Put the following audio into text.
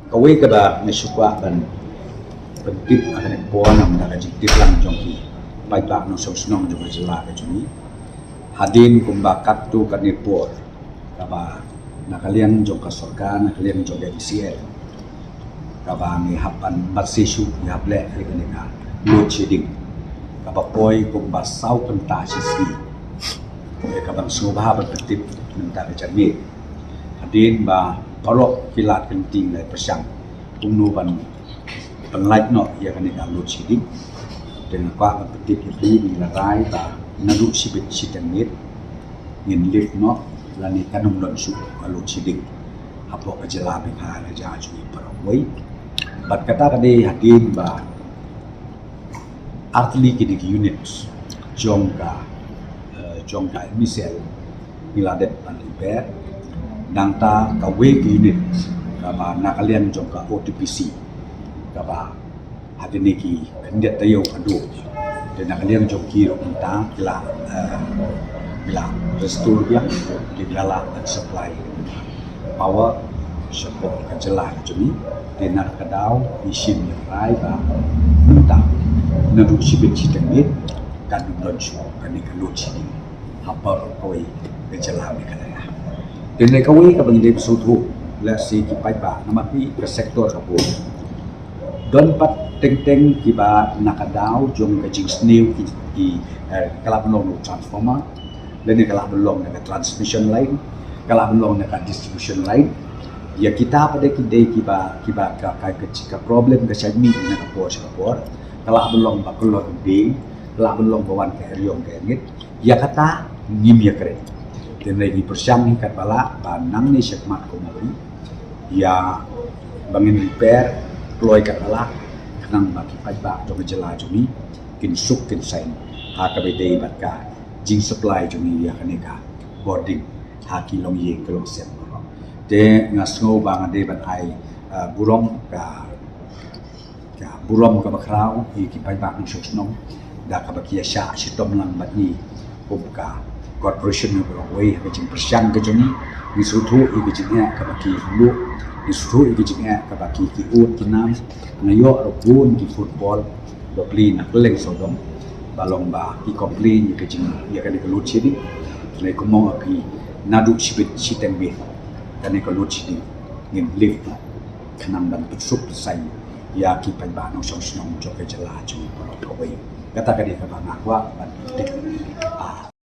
kawai kada mesukwa ban pentit akan ekpon nam na kajiktit lang jongki pai ba no sosnong jong jela ka joni hadin kumbakat tu kanipor kaba nakalian jong ka sorga nakalian jong DCL kaba ni hapan marsisu ni hable ni ka load shedding kaba poi kumbasau penta sisi kaba subha berpentit minta kejami hadin ba parok kilat penting lai persang umnuban penlight no ya kan ika load shedding dengan kwa pentit ini ni larai ta naru sibit sitengit ngin lift no lani kanum don su load shedding hapo kajela beka raja jui parawai bat kata kade hadin ba artli kini units jongka misel niladet paniper nangta kawe unit kaba nakalian jongka OTPC kaba hadin ki kandiat tayo kado dan nakalian jongki kita bila restore dia digala supply power support kajela jumi tenar kadau isin rai ba minta nadu sibit sitengit kan donsu kan ikalut sini hapar koi kajela mekalaya dan kawai ka bangde besutu la si kipai ba namapi ke sektor kapo don pat teng kiba nakadau jong kajing snail ki kalabelong transformer dan kalabelong na transmission line kalabelong na distribution line ya kita pada kidai kiba ka problem ka syadmi na kapor kalau belum bakulon ding kalau belum bawan ke riong ke ngit ya kata ngim ya keren dan lagi persyam kat bala banang ni syakmat komori ya bangin repair ploy kat bala kenang baki pajba jong jela jumi kin suk kin sain ha ka bedei batka jing supply jumi ya kaneka boarding ha ki long ye kelong sen de ngasngo bang ade ban ai burom ka burom ka bakrao ki pai bak ng sosnong da ka bakia sha sitom lang batni ka corporation no way ka jing persyang ka joni ni suthu i ka jing ka baki lu ni suthu i ka jing ka baki ki ut kinam ngayo ro bun ki football do play na leng sodom balong ba ki complain ka jing ya ka ni ka lu chidi le ko mo api nadu sibit sitembe kan ni ko lu chidi ngin live kanam dan pesuk sai ya ki pai ba no song song jo ke jela chu ko wei kata ka di ka ba ngakwa ban